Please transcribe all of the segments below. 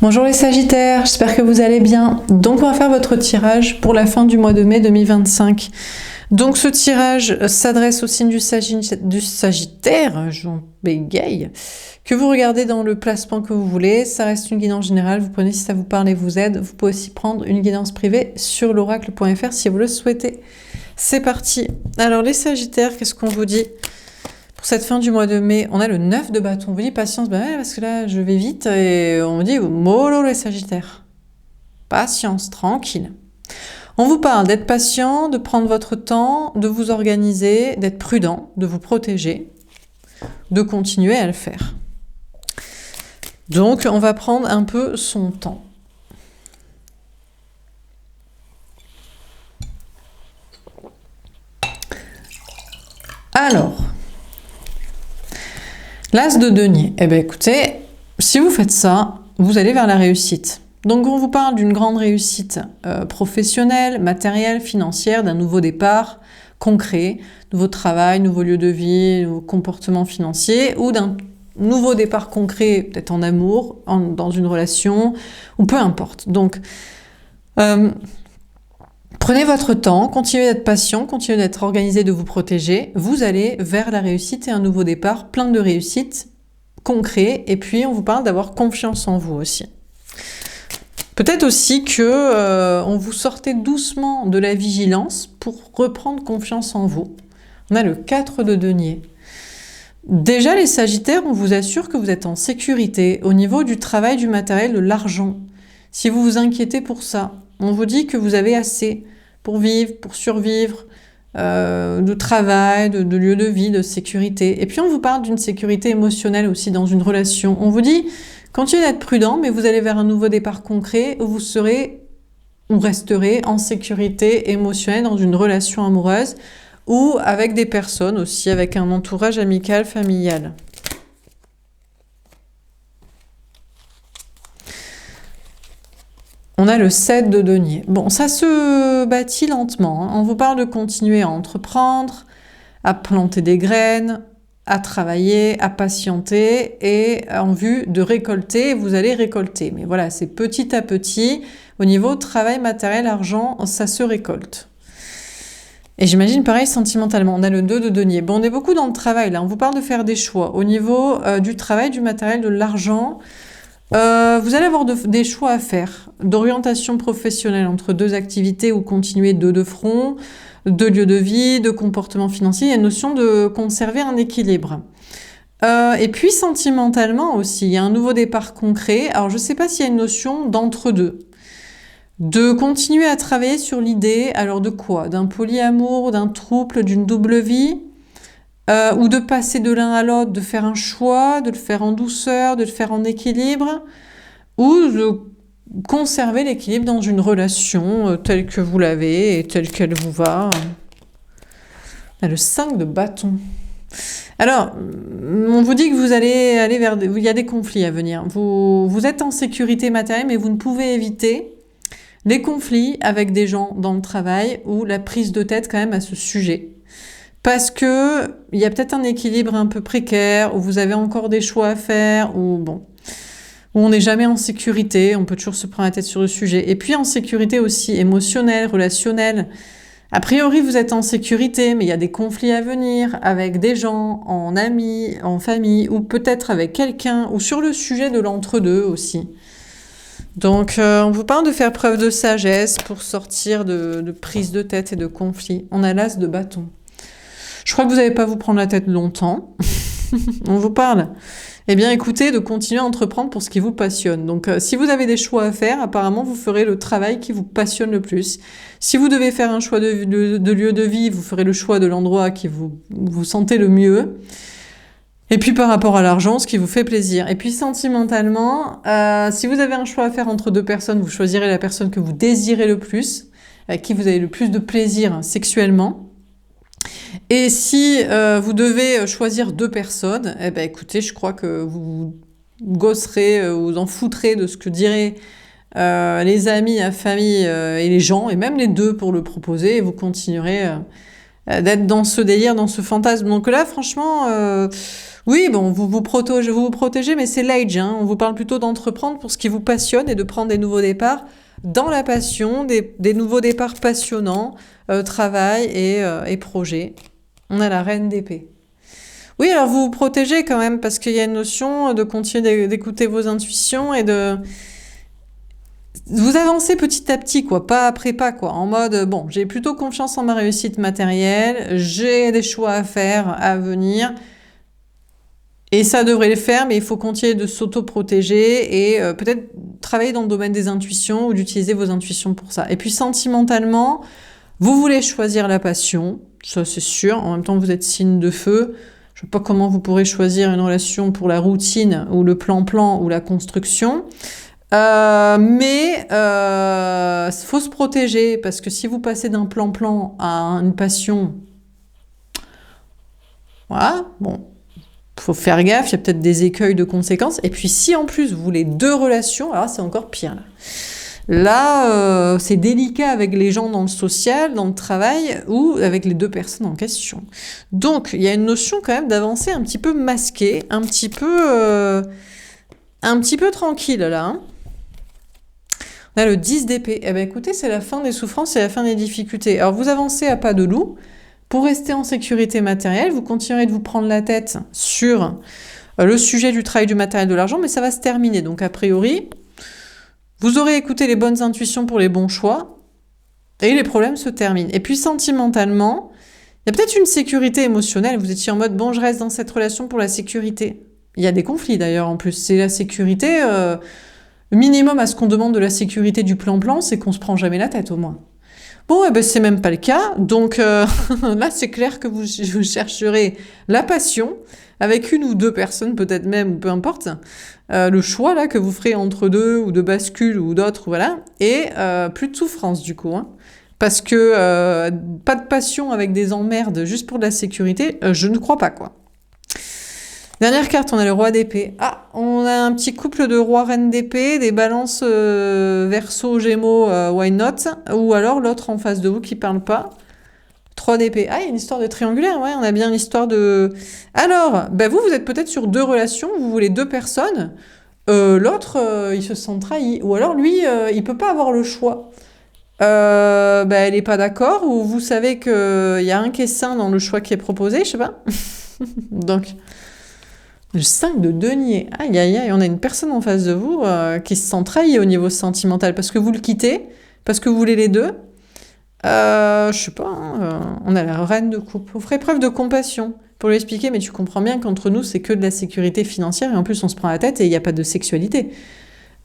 Bonjour les Sagittaires, j'espère que vous allez bien. Donc on va faire votre tirage pour la fin du mois de mai 2025. Donc ce tirage s'adresse au signe du Sagittaire, j'en bégaye, que vous regardez dans le placement que vous voulez. Ça reste une guidance générale, vous prenez si ça vous parle et vous aide. Vous pouvez aussi prendre une guidance privée sur l'oracle.fr si vous le souhaitez. C'est parti. Alors les Sagittaires, qu'est-ce qu'on vous dit ? Pour cette fin du mois de mai, on a le 9 de bâton. On vous dit patience, ben ouais, parce que là, je vais vite. Et on vous dit mollo les Sagittaires. Patience, tranquille. On vous parle d'être patient, de prendre votre temps, de vous organiser, d'être prudent, de vous protéger, de continuer à le faire. Donc, on va prendre un peu son temps. Alors... L'As de denier, eh bien écoutez, si vous faites ça, vous allez vers la réussite. Donc on vous parle d'une grande réussite professionnelle, matérielle, financière, d'un nouveau départ concret, nouveau travail, nouveau lieu de vie, nouveau comportement financier, ou d'un nouveau départ concret, peut-être en amour, dans une relation, ou peu importe. Donc, prenez votre temps, continuez d'être patient, continuez d'être organisé, de vous protéger. Vous allez vers la réussite et un nouveau départ, plein de réussites concrets. Et puis, on vous parle d'avoir confiance en vous aussi. Peut-être aussi que on vous sortez doucement de la vigilance pour reprendre confiance en vous. On a le 4 de denier. Déjà, les Sagittaires, on vous assure que vous êtes en sécurité au niveau du travail, du matériel, de l'argent. Si vous vous inquiétez pour ça, on vous dit que vous avez assez pour vivre, pour survivre, de travail, de lieu de vie, de sécurité. Et puis on vous parle d'une sécurité émotionnelle aussi dans une relation. On vous dit, continuez d'être prudent, mais vous allez vers un nouveau départ concret où vous serez ou resterez en sécurité émotionnelle dans une relation amoureuse ou avec des personnes aussi, avec un entourage amical, familial. On a le 7 de denier. Bon, ça se bâtit lentement. On vous parle de continuer à entreprendre, à planter des graines, à travailler, à patienter et en vue de récolter, vous allez récolter. Mais voilà, c'est petit à petit. Au niveau travail, matériel, argent, ça se récolte. Et j'imagine pareil sentimentalement. On a le 2 de denier. Bon, on est beaucoup dans le travail là. On vous parle de faire des choix. Au niveau du travail, du matériel, de l'argent... vous allez avoir des choix à faire, d'orientation professionnelle entre deux activités ou continuer deux de front, deux lieux de vie, de comportement financier. Il y a une notion de conserver un équilibre. Et puis sentimentalement aussi, il y a un nouveau départ concret. Alors je ne sais pas s'il y a une notion d'entre-deux. De continuer à travailler sur l'idée, alors de quoi? D'un polyamour, d'un trouble, d'une double vie ou de passer de l'un à l'autre, de faire un choix, de le faire en douceur, de le faire en équilibre, ou de conserver l'équilibre dans une relation telle que vous l'avez et telle qu'elle vous va. On a le 5 de bâton. Alors, on vous dit que vous allez aller vers... Il y a des conflits à venir. Vous êtes en sécurité matérielle, mais vous ne pouvez éviter les conflits avec des gens dans le travail ou la prise de tête quand même à ce sujet. Parce que il y a peut-être un équilibre un peu précaire, où vous avez encore des choix à faire, où on n'est jamais en sécurité, on peut toujours se prendre la tête sur le sujet. Et puis en sécurité aussi émotionnelle, relationnelle. A priori, vous êtes en sécurité, mais il y a des conflits à venir avec des gens, en amis, en famille, ou peut-être avec quelqu'un, ou sur le sujet de l'entre-deux aussi. Donc, on vous parle de faire preuve de sagesse pour sortir de prise de tête et de conflits. On a l'as de bâton. Je crois que vous n'allez pas vous prendre la tête longtemps. On vous parle. Eh bien, écoutez, de continuer à entreprendre pour ce qui vous passionne. Donc, si vous avez des choix à faire, apparemment, vous ferez le travail qui vous passionne le plus. Si vous devez faire un choix de lieu de vie, vous ferez le choix de l'endroit qui vous sentez le mieux. Et puis, par rapport à l'argent, ce qui vous fait plaisir. Et puis, sentimentalement, si vous avez un choix à faire entre deux personnes, vous choisirez la personne que vous désirez le plus, avec qui vous avez le plus de plaisir sexuellement. Et si vous devez choisir deux personnes, eh ben écoutez, je crois que vous gosserez, vous en foutrez de ce que diraient les amis, la famille et les gens, et même les deux pour le proposer, et vous continuerez d'être dans ce délire, dans ce fantasme. Donc là, franchement, Oui, bon, vous vous protégez, mais c'est l'age, hein. On vous parle plutôt d'entreprendre pour ce qui vous passionne et de prendre des nouveaux départs dans la passion, des nouveaux départs passionnants, travail et projet. On a la reine d'épée. Oui, alors vous vous protégez quand même parce qu'il y a une notion de continuer d'écouter vos intuitions et de vous avancez petit à petit, quoi, pas après pas, quoi, en mode bon, j'ai plutôt confiance en ma réussite matérielle, j'ai des choix à faire à venir. Et ça devrait le faire, mais il faut continuer de s'auto-protéger et peut-être travailler dans le domaine des intuitions ou d'utiliser vos intuitions pour ça. Et puis sentimentalement, vous voulez choisir la passion, ça c'est sûr. En même temps, vous êtes signe de feu. Je ne sais pas comment vous pourrez choisir une relation pour la routine ou le plan-plan ou la construction. Mais faut se protéger parce que si vous passez d'un plan-plan à une passion, voilà, bon, faut faire gaffe, il y a peut-être des écueils de conséquences. Et puis si en plus vous voulez deux relations, alors c'est encore pire. Là, c'est délicat avec les gens dans le social, dans le travail, ou avec les deux personnes en question. Donc, il y a une notion quand même d'avancer un petit peu masquée, un petit peu tranquille là. Hein. On a le 10 d'épée. Eh bien écoutez, c'est la fin des souffrances et la fin des difficultés. Alors vous avancez à pas de loup. Pour rester en sécurité matérielle, vous continuerez de vous prendre la tête sur le sujet du travail, du matériel, de l'argent, mais ça va se terminer. Donc a priori, vous aurez écouté les bonnes intuitions pour les bons choix et les problèmes se terminent. Et puis sentimentalement, il y a peut-être une sécurité émotionnelle. Vous étiez en mode, bon, je reste dans cette relation pour la sécurité. Il y a des conflits d'ailleurs en plus. C'est la sécurité, minimum à ce qu'on demande de la sécurité du plan-plan, c'est qu'on se prend jamais la tête au moins. Bon, eh ben, c'est même pas le cas. Donc là, c'est clair que vous chercherez la passion avec une ou deux personnes, peut-être même, ou peu importe. Le choix là que vous ferez entre deux, ou de bascule, ou d'autres, voilà. Et plus de souffrance du coup. Hein. Parce que pas de passion avec des emmerdes juste pour de la sécurité, je ne crois pas, quoi. Dernière carte, on a le roi d'épée. Ah, on a un petit couple de roi-reine d'épée, des balances verso, gémeaux, why not? Ou alors l'autre en face de vous qui parle pas. 3 d'épée. Ah, il y a une histoire de triangulaire, ouais, on a bien l'histoire de... Alors, bah vous êtes peut-être sur deux relations, vous voulez deux personnes. L'autre, il se sent trahi. Ou alors lui, il peut pas avoir le choix. Elle est pas d'accord, ou vous savez qu'il y a un qui est sain dans le choix qui est proposé, je sais pas. Donc... Le 5 de denier. Aïe, aïe, aïe, on a une personne en face de vous qui se sent trahie au niveau sentimental parce que vous le quittez, parce que vous voulez les deux. Je sais pas, hein, on a la reine de coupe. Vous ferez preuve de compassion pour lui expliquer, mais tu comprends bien qu'entre nous, c'est que de la sécurité financière et en plus, on se prend la tête et il n'y a pas de sexualité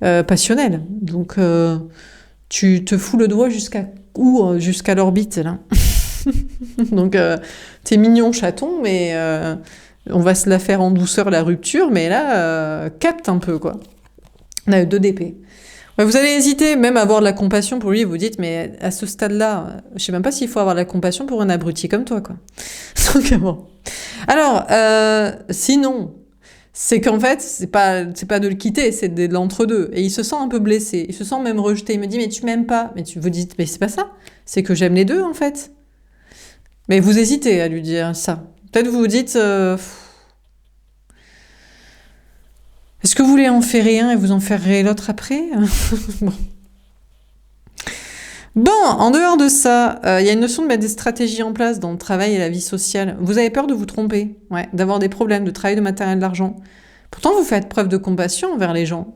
passionnelle. Donc, tu te fous le doigt jusqu'à où? Jusqu'à l'orbite, là. Donc, t'es mignon chaton, mais... on va se la faire en douceur, la rupture, mais là, capte un peu, quoi. On a eu 2 d'épée. Ouais, vous allez hésiter même à avoir de la compassion pour lui, vous dites, mais à ce stade-là, je sais même pas s'il faut avoir de la compassion pour un abruti comme toi, quoi. Donc, bon. Alors, sinon, c'est qu'en fait, c'est pas de le quitter, c'est de l'entre-deux. Et il se sent un peu blessé, il se sent même rejeté. Il me dit, mais tu m'aimes pas. Mais vous dites, mais c'est pas ça. C'est que j'aime les deux, en fait. Mais vous hésitez à lui dire ça. Peut-être vous vous dites... est-ce que vous voulez en faire un et vous en ferez l'autre après? Bon, en dehors de ça, il y a une notion de mettre des stratégies en place dans le travail et la vie sociale. Vous avez peur de vous tromper, ouais, d'avoir des problèmes de travail, de matériel, d'argent. Pourtant, vous faites preuve de compassion envers les gens.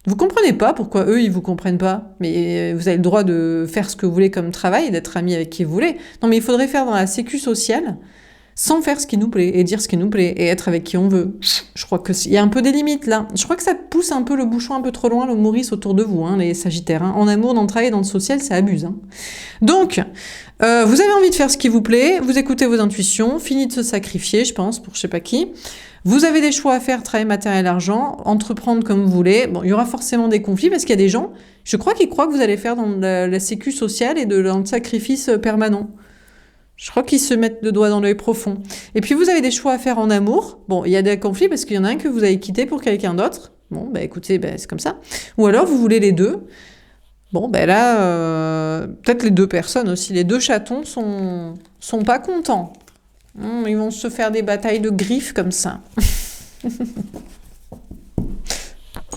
Vous comprenez pas pourquoi eux, ils vous comprennent pas. Mais vous avez le droit de faire ce que vous voulez comme travail et d'être ami avec qui vous voulez. Non, mais il faudrait faire dans la sécu sociale sans faire ce qui nous plaît et dire ce qui nous plaît et être avec qui on veut. Je crois qu'il y a un peu des limites là. Je crois que ça pousse un peu le bouchon un peu trop loin, le Maurice autour de vous, hein, les Sagittaires. Hein. En amour, dans le travail, dans le social, ça abuse. Hein. Donc, vous avez envie de faire ce qui vous plaît, vous écoutez vos intuitions, fini de se sacrifier, je pense, pour je sais pas qui. Vous avez des choix à faire, travail, matériel, argent, entreprendre comme vous voulez. Bon, il y aura forcément des conflits parce qu'il y a des gens, je crois qu'ils croient que vous allez faire dans la sécu sociale et dans le sacrifice permanent. Je crois qu'ils se mettent le doigt dans l'œil profond. Et puis vous avez des choix à faire en amour. Bon, il y a des conflits parce qu'il y en a un que vous avez quitté pour quelqu'un d'autre. Bon, bah écoutez, bah, c'est comme ça. Ou alors vous voulez les deux. Bon, ben là, peut-être les deux personnes aussi. Les deux chatons sont pas contents. Ils vont se faire des batailles de griffes comme ça.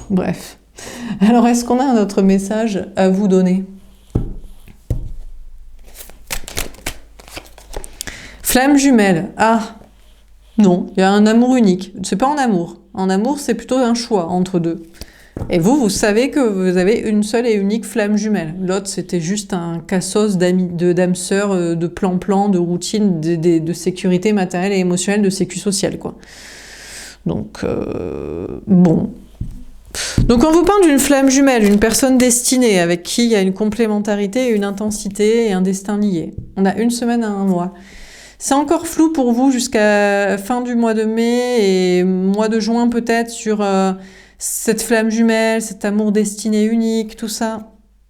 Bref. Alors, est-ce qu'on a un autre message à vous donner? Flamme jumelle. Ah, non, il y a un amour unique. C'est pas en amour. En amour, c'est plutôt un choix entre deux. Et vous savez que vous avez une seule et unique flamme jumelle. L'autre, c'était juste un cassos d'âmes sœurs, de plan-plan, de routine, de sécurité matérielle et émotionnelle, de sécu sociale, quoi. Donc, bon. Donc, on vous parle d'une flamme jumelle, une personne destinée, avec qui il y a une complémentarité, une intensité et un destin lié. On a 1 semaine à 1 mois. C'est encore flou pour vous jusqu'à fin du mois de mai et mois de juin peut-être sur cette flamme jumelle, cet amour destiné unique, tout ça.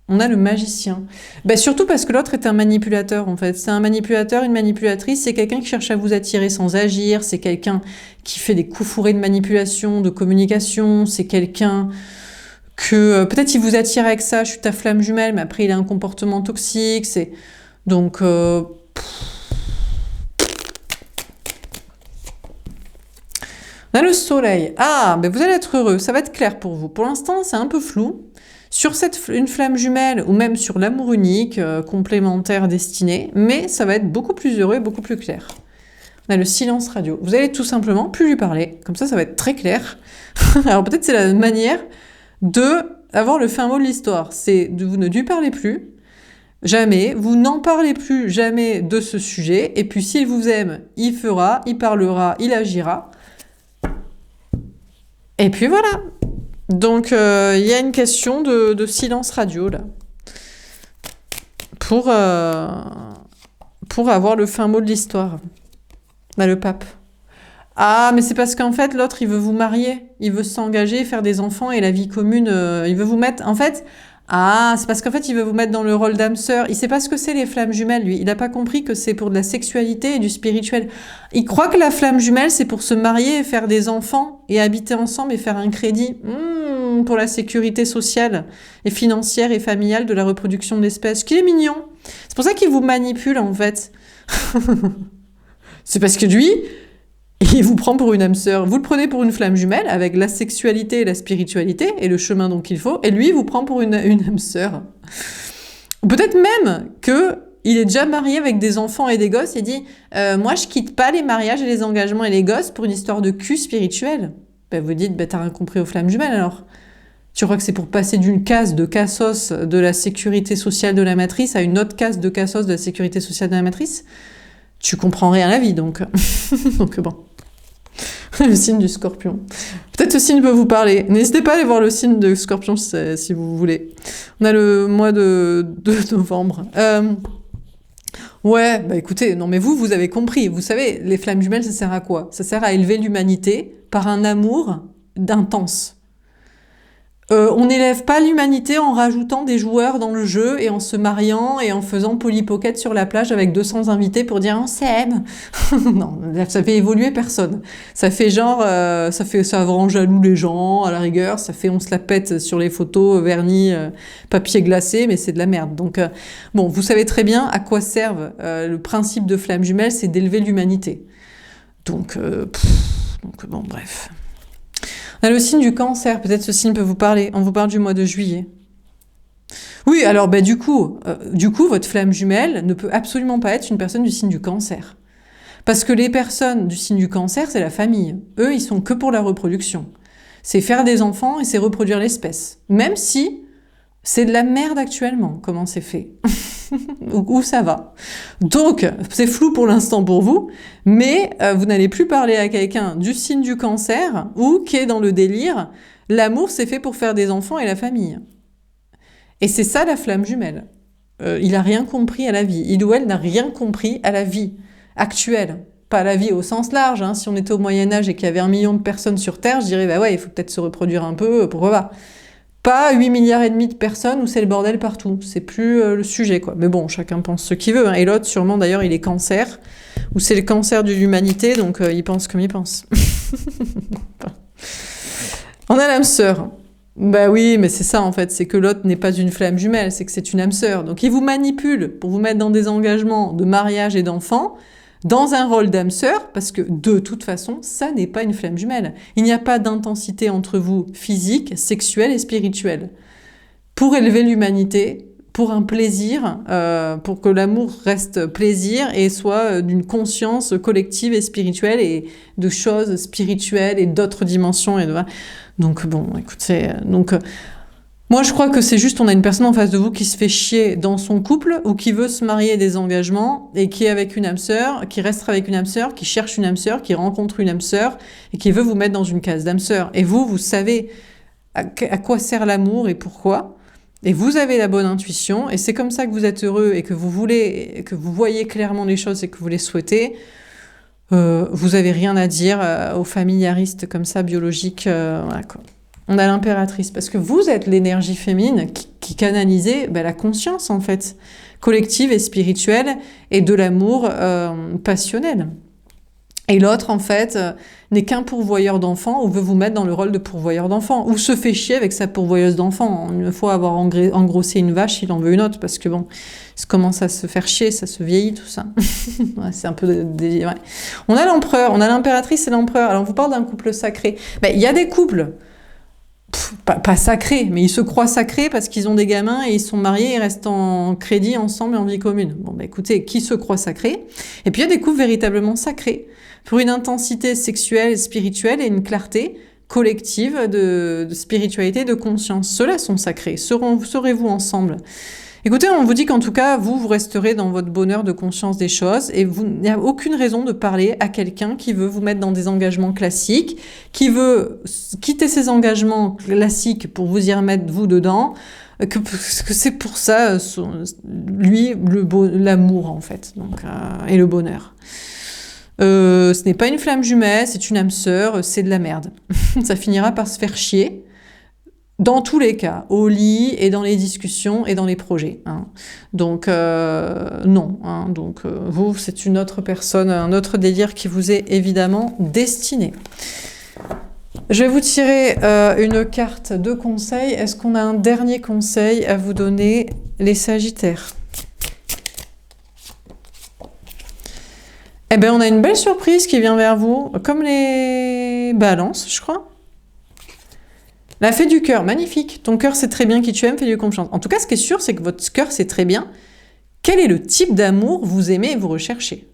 On a le magicien. Ben, surtout parce que l'autre est un manipulateur en fait. C'est un manipulateur, une manipulatrice, c'est quelqu'un qui cherche à vous attirer sans agir, c'est quelqu'un qui fait des coups fourrés de manipulation, de communication, c'est quelqu'un que peut-être il vous attire avec ça, je suis ta flamme jumelle, mais après il a un comportement toxique, c'est... Donc... On a le soleil. Ah, ben vous allez être heureux, ça va être clair pour vous. Pour l'instant, c'est un peu flou. Sur une flamme jumelle ou même sur l'amour unique, complémentaire, destiné, mais ça va être beaucoup plus heureux et beaucoup plus clair. On a le silence radio. Vous allez tout simplement plus lui parler. Comme ça va être très clair. Alors peut-être c'est la manière d'avoir le fin mot de l'histoire. C'est de vous ne lui parlez plus. Jamais, vous n'en parlez plus jamais de ce sujet. Et puis s'il vous aime, il fera, il parlera, il agira. Et puis voilà. Donc, il y a une question de silence radio, là. Pour avoir le fin mot de l'histoire. On a le pape. Ah, mais c'est parce qu'en fait, l'autre, il veut vous marier. Il veut s'engager, faire des enfants et la vie commune. Il veut vous mettre... En fait... Ah, c'est parce qu'en fait, il veut vous mettre dans le rôle d'âme sœur. Il sait pas ce que c'est les flammes jumelles, lui. Il n'a pas compris que c'est pour de la sexualité et du spirituel. Il croit que la flamme jumelle, c'est pour se marier et faire des enfants et habiter ensemble et faire un crédit pour la sécurité sociale et financière et familiale de la reproduction de l'espèce. Qu'il est mignon. C'est pour ça qu'il vous manipule, en fait. C'est parce que lui... il vous prend pour une âme sœur. Vous le prenez pour une flamme jumelle avec la sexualité et la spiritualité et le chemin donc qu'il faut. Et lui, il vous prend pour une âme sœur. Peut-être même qu'il est déjà marié avec des enfants et des gosses et dit moi, je quitte pas les mariages et les engagements et les gosses pour une histoire de cul spirituel. Ben, vous dites, t'as rien compris aux flammes jumelles alors. Tu crois que c'est pour passer d'une case de cassos de la sécurité sociale de la matrice à une autre case de cassos de la sécurité sociale de la matrice? Tu comprends rien à la vie, donc. Donc bon. Le signe du scorpion. Peut-être ce signe peut vous parler. N'hésitez pas à aller voir le signe de scorpion si vous voulez. On a le mois de novembre. Ouais, bah écoutez, non mais vous avez compris. Vous savez, les flammes jumelles, ça sert à quoi? Ça sert à élever l'humanité par un amour intense. On n'élève pas l'humanité en rajoutant des joueurs dans le jeu et en se mariant et en faisant polypocket sur la plage avec 200 invités pour dire on s'aime. Non, ça fait évoluer personne. Ça fait genre, ça rend jaloux les gens à la rigueur. Ça fait on se la pète sur les photos, vernis, papier glacé, mais c'est de la merde. Donc bon, vous savez très bien à quoi servent le principe de flamme jumelle, c'est d'élever l'humanité. Donc bon, bref. On a le signe du cancer, peut-être ce signe peut vous parler. On vous parle du mois de juillet. Oui, alors du coup, votre flamme jumelle ne peut absolument pas être une personne du signe du cancer. Parce que les personnes du signe du cancer, c'est la famille. Eux, ils sont que pour la reproduction. C'est faire des enfants et c'est reproduire l'espèce. Même si c'est de la merde actuellement, comment c'est fait. Où ça va. Donc, c'est flou pour l'instant pour vous, mais vous n'allez plus parler à quelqu'un du signe du cancer ou qui est dans le délire. L'amour, c'est fait pour faire des enfants et la famille. Et c'est ça la flamme jumelle. Il n'a rien compris à la vie. Il ou elle n'a rien compris à la vie actuelle. Pas la vie au sens large. Hein. Si on était au Moyen-Âge et qu'il y avait 1 million de personnes sur Terre, je dirais, bah ouais, il faut peut-être se reproduire un peu, pourquoi pas. Pas 8 milliards et demi de personnes où c'est le bordel partout. C'est plus le sujet, quoi. Mais bon, chacun pense ce qu'il veut. Hein. Et l'autre, sûrement, d'ailleurs, il est cancer. Ou c'est le cancer de l'humanité, donc il pense comme il pense. On a l'âme sœur. Bah oui, mais c'est ça, en fait. C'est que l'autre n'est pas une flamme jumelle, c'est que c'est une âme sœur. Donc il vous manipule pour vous mettre dans des engagements de mariage et d'enfants, dans un rôle d'âme sœur, parce que de toute façon, ça n'est pas une flamme jumelle. Il n'y a pas d'intensité entre vous physique, sexuelle et spirituelle. Pour élever l'humanité, pour un plaisir, pour que l'amour reste plaisir et soit d'une conscience collective et spirituelle et de choses spirituelles et d'autres dimensions. Donc bon, écoutez, moi je crois que c'est juste on a une personne en face de vous qui se fait chier dans son couple ou qui veut se marier des engagements et qui est avec une âme sœur, qui restera avec une âme sœur, qui cherche une âme sœur, qui rencontre une âme sœur et qui veut vous mettre dans une case d'âme sœur. Et vous savez à quoi sert l'amour et pourquoi. Et vous avez la bonne intuition, et c'est comme ça que vous êtes heureux et que vous voulez, que vous voyez clairement les choses et que vous les souhaitez. Vous avez rien à dire aux familiaristes comme ça, biologiques. Voilà, quoi. On a l'impératrice, parce que vous êtes l'énergie féminine qui canalisait la conscience, en fait, collective et spirituelle, et de l'amour passionnel. Et l'autre, en fait, n'est qu'un pourvoyeur d'enfants ou veut vous mettre dans le rôle de pourvoyeur d'enfants ou se fait chier avec sa pourvoyeuse d'enfants. Une fois avoir engrossé une vache, il en veut une autre parce que bon, ça commence à se faire chier, ça se vieillit, tout ça. Ouais, c'est un peu ouais. On a l'empereur, on a l'impératrice et l'empereur. Alors, on vous parle d'un couple sacré. Il y a des couples, pas sacrés, mais ils se croient sacrés parce qu'ils ont des gamins et ils sont mariés et restent en crédit ensemble et en vie commune. Bon, écoutez, qui se croit sacré? Et puis, il y a des couples véritablement sacrés, pour une intensité sexuelle, spirituelle et une clarté collective de spiritualité, de conscience. Ceux-là sont sacrés. Serez-vous ensemble? Écoutez, on vous dit qu'en tout cas, vous resterez dans votre bonheur de conscience des choses et il n'y a aucune raison de parler à quelqu'un qui veut vous mettre dans des engagements classiques, qui veut quitter ses engagements classiques pour vous y remettre vous dedans, que c'est pour ça, lui, l'amour en fait, donc, et le bonheur. Ce n'est pas une flamme jumelle, c'est une âme sœur, c'est de la merde. Ça finira par se faire chier, dans tous les cas, au lit et dans les discussions et dans les projets. Hein. Donc, non. Hein. Donc, vous, c'est une autre personne, un autre délire qui vous est évidemment destiné. Je vais vous tirer une carte de conseil. Est-ce qu'on a un dernier conseil à vous donner, les Sagittaires ? Eh bien, on a une belle surprise qui vient vers vous, comme les balances, je crois. La fée du cœur, magnifique. Ton cœur sait très bien qui tu aimes, fais-lui confiance. En tout cas, ce qui est sûr, c'est que votre cœur sait très bien quel est le type d'amour vous aimez et vous recherchez.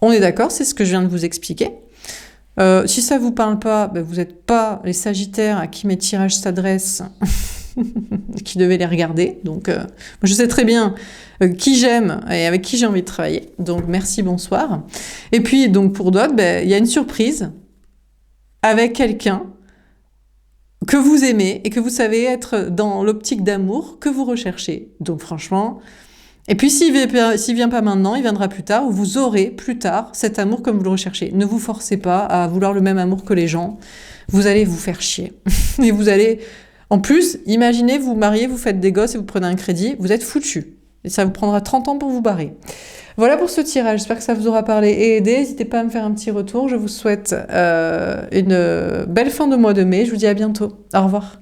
On est d'accord, c'est ce que je viens de vous expliquer. Si ça ne vous parle pas, vous n'êtes pas les Sagittaires à qui mes tirages s'adressent, qui devaient les regarder. Donc, je sais très bien qui j'aime et avec qui j'ai envie de travailler. Donc, merci, bonsoir. Et puis, donc pour d'autres, il y a une surprise avec quelqu'un que vous aimez et que vous savez être dans l'optique d'amour que vous recherchez. Donc, franchement... Et puis, s'il vient pas maintenant, il viendra plus tard, ou vous aurez plus tard cet amour comme vous le recherchez. Ne vous forcez pas à vouloir le même amour que les gens. Vous allez vous faire chier. Et vous allez... En plus, imaginez, vous mariez, vous faites des gosses et vous prenez un crédit, vous êtes foutu. Et ça vous prendra 30 ans pour vous barrer. Voilà pour ce tirage. J'espère que ça vous aura parlé et aidé. N'hésitez pas à me faire un petit retour. Je vous souhaite une belle fin de mois de mai. Je vous dis à bientôt. Au revoir.